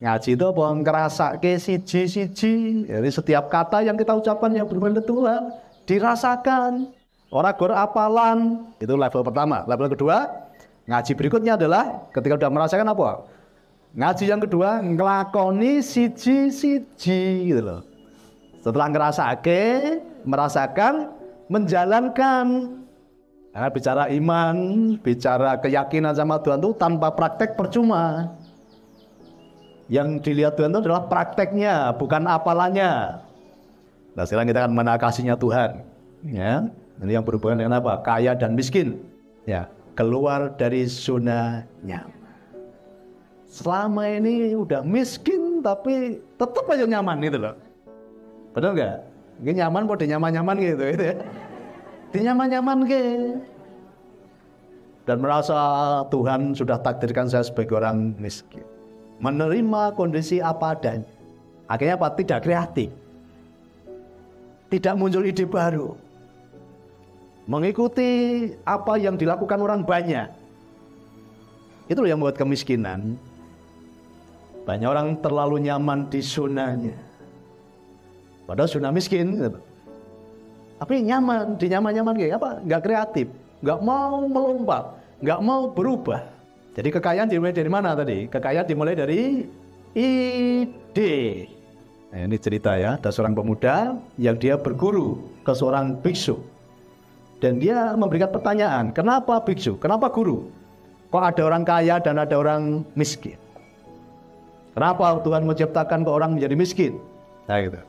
Ngaji itu apa? Ngerasake siji-siji. Jadi setiap kata yang kita ucapkan yang berbeda Tuhan dirasakan. Orang gor apalan, itu level pertama. Level kedua, ngaji berikutnya adalah ketika sudah merasakan apa? Ngaji yang kedua, ngelakoni siji-siji gitu loh. Setelah ngerasake, merasakan, menjalankan. Nah, bicara iman, bicara keyakinan sama Tuhan itu tanpa praktek percuma. Yang dilihat Tuhan itu adalah prakteknya, bukan apalannya. Nah, sekarang kita akan menakasinya Tuhan. Ya. Ini yang berhubungan dengan apa? Kaya dan miskin. Ya, keluar dari zona nyaman. Selama ini udah miskin tapi tetap aja nyaman gitu loh. Betul nggak? Ini nyaman mau nyaman-nyaman gitu ya. Dinyaman-nyaman gitu. Dan merasa Tuhan sudah takdirkan saya sebagai orang miskin. Menerima kondisi apa adanya. Akhirnya apa? Tidak kreatif. Tidak muncul ide baru. Mengikuti apa yang dilakukan orang banyak. Itu yang membuat kemiskinan. Banyak orang terlalu nyaman di zonanya. Padahal zona miskin. Gitu. Tapi nyaman, dinyaman-nyaman kayak apa? Nggak kreatif, nggak mau melompat, nggak mau berubah. Jadi kekayaan dimulai dari mana tadi? Kekayaan dimulai dari ide. Nah, ini cerita ya, ada seorang pemuda yang dia berguru ke seorang biksu. Dan dia memberikan pertanyaan, kenapa biksu? Kenapa guru? Kok ada orang kaya dan ada orang miskin? Kenapa Tuhan menciptakan kok orang menjadi miskin? Nah gitu.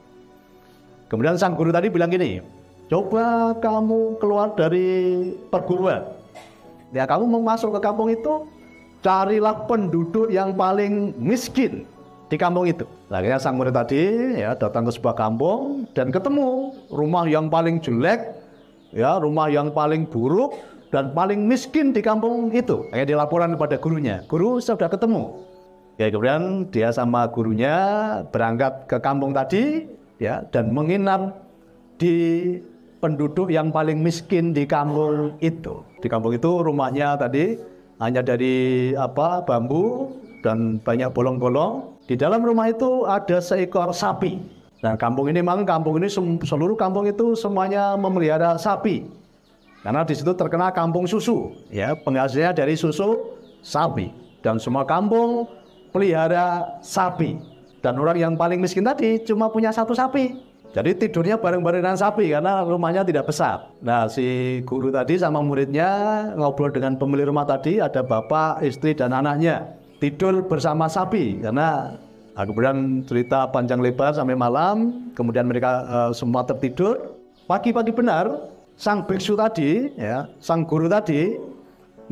Kemudian sang guru tadi bilang gini, coba kamu keluar dari perguruan. Ya kamu mau masuk ke kampung itu, carilah penduduk yang paling miskin di kampung itu. Akhirnya sang murid tadi ya datang ke sebuah kampung dan ketemu rumah yang paling jelek, ya rumah yang paling buruk dan paling miskin di kampung itu. Akhirnya dilaporkan kepada gurunya. Guru sudah ketemu. Ya kemudian dia sama gurunya berangkat ke kampung tadi, ya dan menginap di penduduk yang paling miskin di kampung itu. Di kampung itu rumahnya tadi hanya dari bambu dan banyak bolong-bolong. Di dalam rumah itu ada seekor sapi. Nah, seluruh kampung itu semuanya memelihara sapi. Karena di situ terkenal kampung susu, ya, penghasilnya dari susu sapi. Dan semua kampung pelihara sapi. Dan orang yang paling miskin tadi cuma punya satu sapi. Jadi tidurnya bareng-bareng dengan sapi karena rumahnya tidak besar. Nah, si guru tadi sama muridnya ngobrol dengan pemilik rumah tadi, ada bapak, istri, dan anaknya. Tidur bersama sapi karena kemudian cerita panjang lebar sampai malam, kemudian mereka semua tertidur. Pagi-pagi benar, sang biksu tadi, ya, sang guru tadi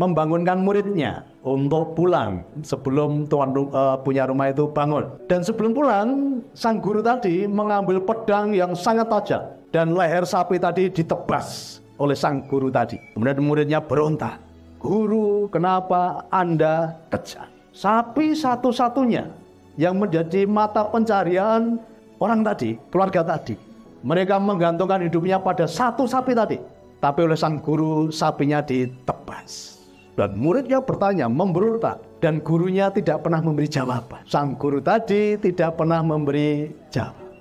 membangunkan muridnya untuk pulang sebelum tuan punya rumah itu bangun. Dan sebelum pulang, sang guru tadi mengambil pedang yang sangat tajam dan leher sapi tadi ditebas oleh sang guru tadi. Kemudian muridnya berontak, "Guru, kenapa Anda kejam? Sapi satu-satunya yang menjadi mata pencarian orang tadi, keluarga tadi. Mereka menggantungkan hidupnya pada satu sapi tadi. Tapi oleh sang guru sapinya ditebas." Dan muridnya bertanya, memberontak. Dan gurunya tidak pernah memberi jawaban. Sang guru tadi tidak pernah memberi jawaban.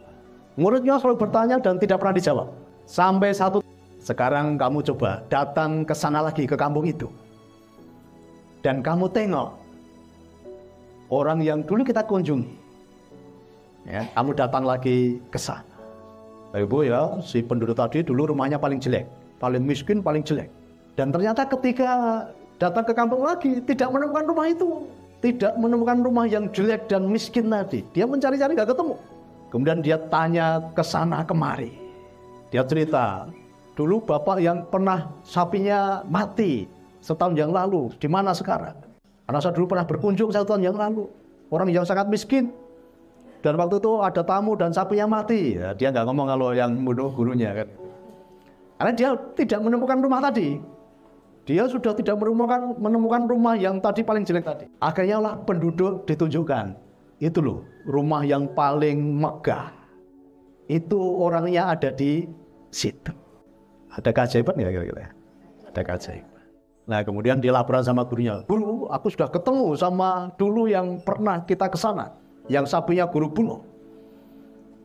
Muridnya selalu bertanya dan tidak pernah dijawab. Sampai sekarang kamu coba datang ke sana lagi, ke kampung itu. Dan kamu tengok orang yang dulu kita kunjungi. Ya, kamu datang lagi ke sana. Ibu ya, si penduduk tadi dulu rumahnya paling jelek. Paling miskin, paling jelek. Dan ternyata ketika datang ke kampung lagi, tidak menemukan rumah itu. Tidak menemukan rumah yang jelek dan miskin tadi. Dia mencari-cari gak ketemu. Kemudian dia tanya ke sana kemari. Dia cerita, dulu bapak yang pernah sapinya mati setahun yang lalu, di mana sekarang? Karena saya dulu pernah berkunjung 1 tahun yang lalu. Orang yang sangat miskin. Dan waktu itu ada tamu dan sapinya mati. Ya, dia nggak ngomong kalau yang bunuh gurunya kan. Karena dia tidak menemukan rumah tadi. Dia sudah tidak menemukan rumah yang tadi paling jelek tadi. Akhirnya lah penduduk ditunjukkan. Itu loh, rumah yang paling megah. Itu orangnya ada di situ. Ada keajaiban ya kira-kira? Ada keajaiban. Nah kemudian dia laporan sama gurunya. "Guru, aku sudah ketemu sama dulu yang pernah kita ke sana. yang sapinya guru bunuh.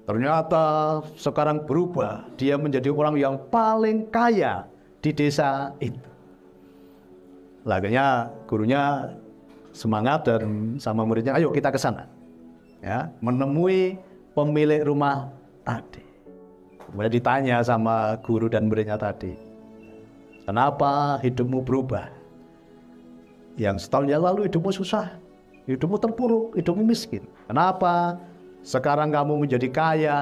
Ternyata sekarang berubah, dia menjadi orang yang paling kaya di desa itu. Akhirnya gurunya semangat dan sama muridnya, ayo kita ke sana, ya, menemui pemilik rumah tadi. Kemudian ditanya sama guru dan muridnya tadi, kenapa hidupmu berubah? Yang setahun yang lalu hidupmu susah, hidupmu terpuruk, hidupmu miskin. Kenapa sekarang kamu menjadi kaya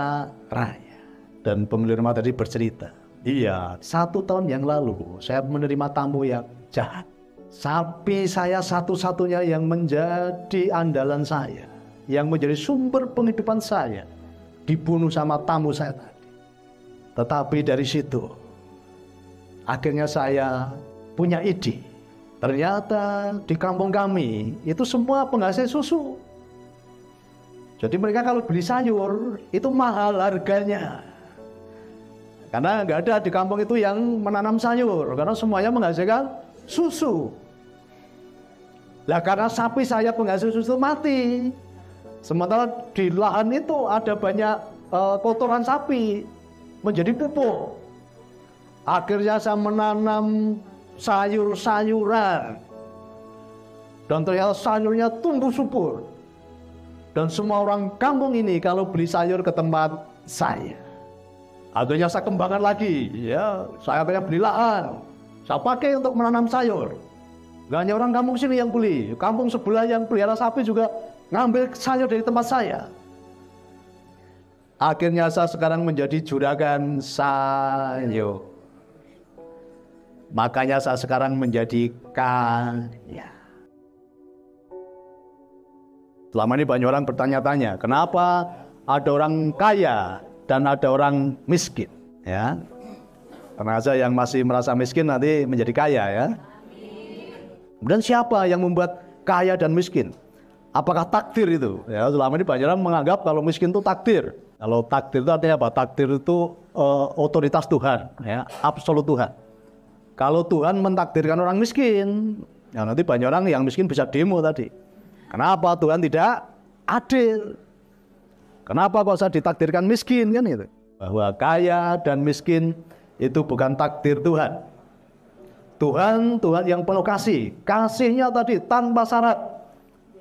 raya? Dan pemilik rumah tadi bercerita, iya, 1 tahun yang lalu saya menerima tamu yang jahat. Sapi saya satu-satunya yang menjadi andalan saya, yang menjadi sumber penghidupan saya, dibunuh sama tamu saya tadi. Tetapi dari situ akhirnya saya punya ide. Ternyata di kampung kami itu semua penghasil susu. Jadi mereka kalau beli sayur itu mahal harganya. Karena nggak ada di kampung itu yang menanam sayur, karena semuanya menghasilkan susu. Lah karena sapi saya penghasil susu mati. Sementara di lahan itu ada banyak kotoran sapi menjadi pupuk. Akhirnya saya menanam sayur-sayuran, dan ternyata sayurnya tumbuh subur. Dan semua orang kampung ini kalau beli sayur ke tempat saya, akhirnya saya kembangkan lagi, ya, saya akhirnya beli lahan, saya pakai untuk menanam sayur. Gak hanya orang kampung sini yang beli, kampung sebelah yang pelihara sapi juga ngambil sayur dari tempat saya. Akhirnya saya sekarang menjadi juragan sayur. Makanya saya sekarang menjadi kaya. Selama ini banyak orang bertanya-tanya, kenapa ada orang kaya dan ada orang miskin? Ya, karena saja yang masih merasa miskin nanti menjadi kaya, ya. Kemudian siapa yang membuat kaya dan miskin? Apakah takdir itu? Ya, selama ini banyak orang menganggap kalau miskin itu takdir. Kalau takdir itu artinya apa? Takdir itu otoritas Tuhan, ya, absolut Tuhan. Kalau Tuhan mentakdirkan orang miskin, ya nanti banyak orang yang miskin bisa demo tadi. Kenapa Tuhan tidak adil? Kenapa kok saya ditakdirkan miskin, kan itu? Bahwa kaya dan miskin itu bukan takdir Tuhan. Tuhan yang penuh kasih. Kasihnya tadi tanpa syarat,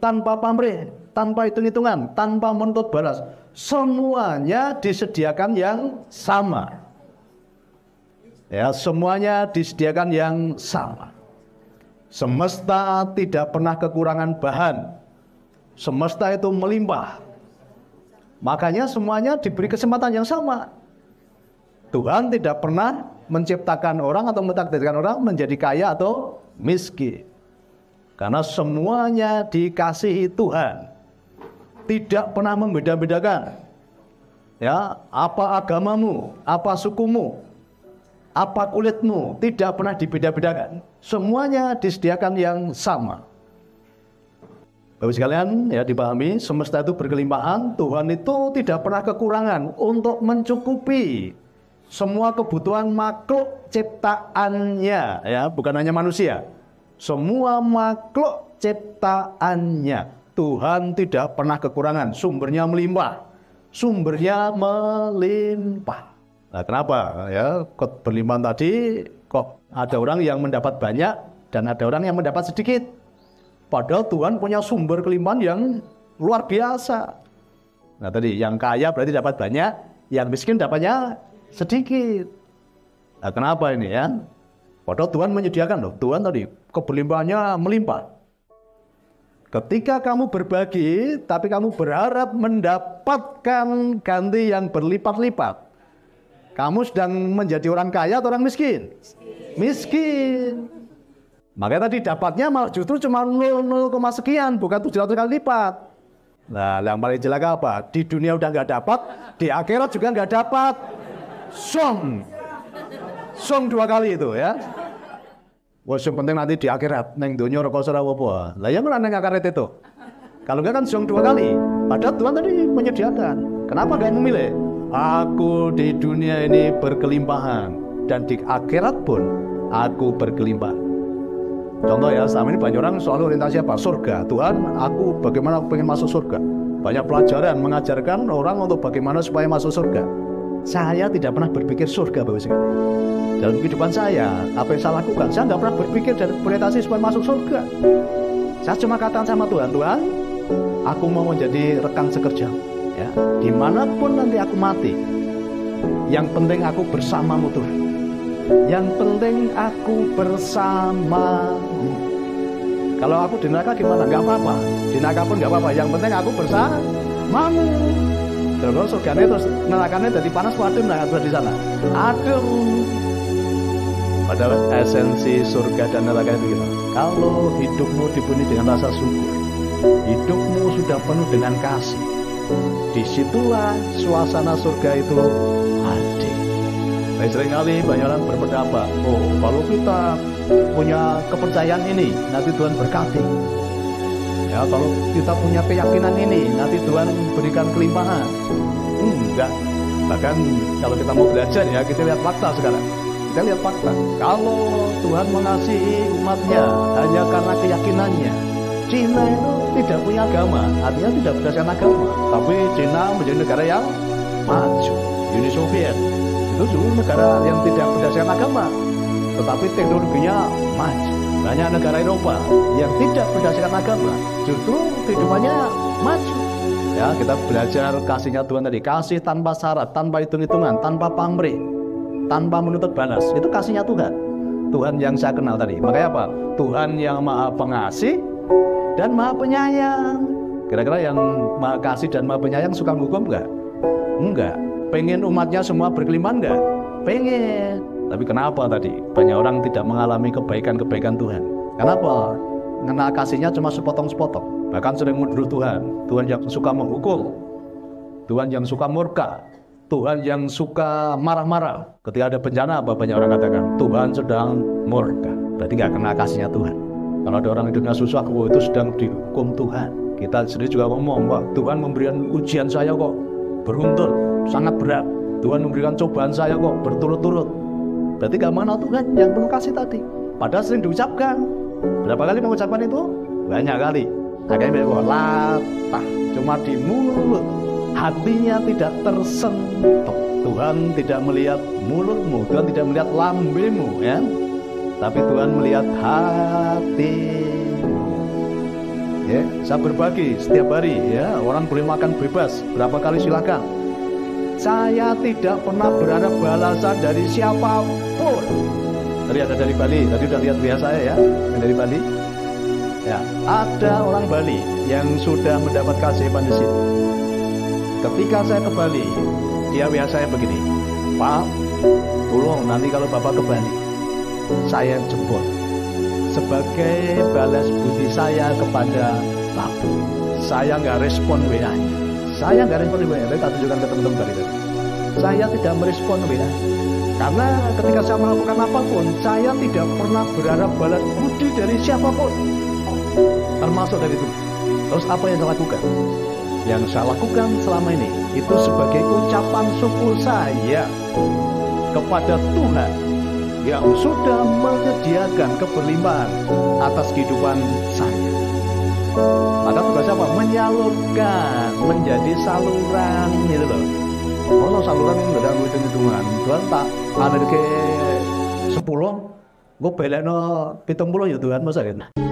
tanpa pamrih, tanpa hitung-hitungan, tanpa menuntut balas. Semuanya disediakan yang sama. Ya, semuanya disediakan yang sama. Semesta tidak pernah kekurangan bahan. Semesta itu melimpah. Makanya semuanya diberi kesempatan yang sama. Tuhan tidak pernah menciptakan orang atau mentakdirkan orang menjadi kaya atau miskin. Karena semuanya dikasihi Tuhan. Tidak pernah membeda-bedakan. Ya, apa agamamu, apa sukumu, apa kulitmu, tidak pernah dibeda-bedakan. Semuanya disediakan yang sama. Bapak sekalian, ya, dipahami, semesta itu berkelimpahan. Tuhan itu tidak pernah kekurangan untuk mencukupi semua kebutuhan makhluk ciptaannya, ya, bukan hanya manusia. Semua makhluk ciptaannya, Tuhan tidak pernah kekurangan. Sumbernya melimpah. Sumbernya melimpah. Nah, kenapa? Ya, kok berlimpah tadi, kok ada orang yang mendapat banyak dan ada orang yang mendapat sedikit. Padahal Tuhan punya sumber kelimpahan yang luar biasa. Nah, tadi yang kaya berarti dapat banyak, yang miskin dapatnya sedikit. Nah, kenapa ini, ya? Padahal Tuhan menyediakan loh. Tuhan tadi keberlimpahannya melimpah. Ketika kamu berbagi, tapi kamu berharap mendapatkan ganti yang berlipat-lipat, kamu sedang menjadi orang kaya atau orang miskin? Miskin. Makanya tadi dapatnya malah justru cuma 0, sekian, bukan 700 kali lipat. Nah, yang paling jelek apa? Di dunia udah nggak dapat, di akhirat juga nggak dapat. Song 2 kali itu, ya. Wah, yang penting nanti di akhirat, neng dunia rokok serawopo. Lah yang mana neng akhirat itu? Kalau nggak kan song 2 kali. Padahal Tuhan tadi menyediakan. Kenapa nggak memilih? Aku di dunia ini berkelimpahan dan di akhirat pun aku berkelimpahan. Contoh, ya, selama ini banyak orang soal orientasi apa? Surga. Tuhan, aku bagaimana pengen masuk surga? banyak pelajaran mengajarkan orang untuk bagaimana supaya masuk surga. Saya tidak pernah berpikir surga, Bapak sekali. Dalam kehidupan saya, apa yang saya lakukan, saya nggak pernah berpikir dan berorientasi supaya masuk surga. Saya cuma katakan sama Tuhan, Tuhan, aku mau menjadi rekan sekerjamu. Ya, dimanapun nanti aku mati, yang penting aku bersamamu Tuhan. Yang penting aku bersamamu. Kalau aku di neraka gimana? Nggak apa-apa. Di neraka pun nggak apa-apa. Yang penting aku bersamamu. Terus surganya terus nerakanya jadi panas, waduh, nggak di sana. Aduh. Padahal esensi surga dan neraka itu gimana? Kalau hidupmu dipenuhi dengan rasa syukur, hidupmu sudah penuh dengan kasih, disitulah suasana surga itu hadir. Nah, seringkali banyak orang berpendapat, oh kalau kita punya kepercayaan ini, nanti Tuhan berkati. Ya, kalau kita punya keyakinan ini, nanti Tuhan berikan kelimpahan. Enggak. Bahkan kalau kita mau belajar ya, kita lihat fakta sekarang. Kita lihat fakta. Kalau Tuhan mengasihi umatnya hanya karena keyakinannya, Cina itu tidak punya agama, artinya tidak berdasarkan agama. Tapi Cina menjadi negara yang maju. Uni Soviet itu dulu negara yang tidak berdasarkan agama, tetapi teknologinya maju. Banyak negara Eropa yang tidak berdasarkan agama, justru kehidupannya maju. Ya, kita belajar kasihnya Tuhan tadi, kasih tanpa syarat, tanpa hitung-hitungan, tanpa pamrih, tanpa menuntut balas. Itu kasihnya Tuhan. Tuhan yang saya kenal tadi. Makanya apa? Tuhan yang maha pengasih dan maha penyayang. Kira-kira yang maha kasih dan maha penyayang suka menghukum enggak? Enggak. Pengen umatnya semua berkelimpahan enggak? Pengen. Tapi kenapa tadi banyak orang tidak mengalami kebaikan-kebaikan Tuhan? Kenapa? Karena kasihnya cuma sepotong-sepotong. Bahkan sering menuduh Tuhan. Tuhan yang suka menghukum, Tuhan yang suka murka, Tuhan yang suka marah-marah. Ketika ada bencana, apa banyak orang katakan? Tuhan sedang murka. Berarti nggak kena kasihnya Tuhan. Kalau ada orang hidupnya susah, oh, itu sedang dihukum Tuhan. Kita sendiri juga ngomong, wah, Tuhan memberikan ujian saya kok beruntun, sangat berat. Tuhan memberikan cobaan saya kok berturut-turut. Berarti gak mana Tuhan yang penuh kasih tadi. Padahal sering diucapkan. Berapa kali mengucapkan itu? Banyak kali. Akhirnya kok latah, cuma di mulut. Hatinya tidak tersentuh. Tuhan tidak melihat mulutmu, Tuhan tidak melihat lambemu, ya. Tapi Tuhan melihat hatimu. Ya, saya berbagi setiap hari, ya. Orang boleh makan bebas, berapa kali silakan. Saya tidak pernah berharap balasan dari siapapun. Tadi ada dari Bali, tadi udah lihat biasa saya ya, yang dari Bali. Ya, ada orang Bali yang sudah mendapat keajaiban di sini. Ketika saya ke Bali, dia WA saya begini, Pak, tolong nanti kalau Bapak ke Bali, saya jemput sebagai balas budi saya kepada Bapak. Saya nggak respon WA-nya. Saya nggak respon WA, saya tunjukkan ke teman-teman tadi. Saya tidak merespon WA. Karena ketika saya melakukan apapun, saya tidak pernah berharap balas budi dari siapapun, termasuk dari itu. Terus apa yang saya lakukan? Yang saya lakukan selama ini itu sebagai ucapan syukur saya kepada Tuhan yang sudah menyediakan keberlimpahan atas kehidupan saya. Maka tugas apa? Menyalurkan, menjadi saluran, gitu loh. Oh, saluran ini nggak ada hitung-hitungan. Tuhan tak ada ke 10, gue belekno 70 ya Tuhan, masa gitu.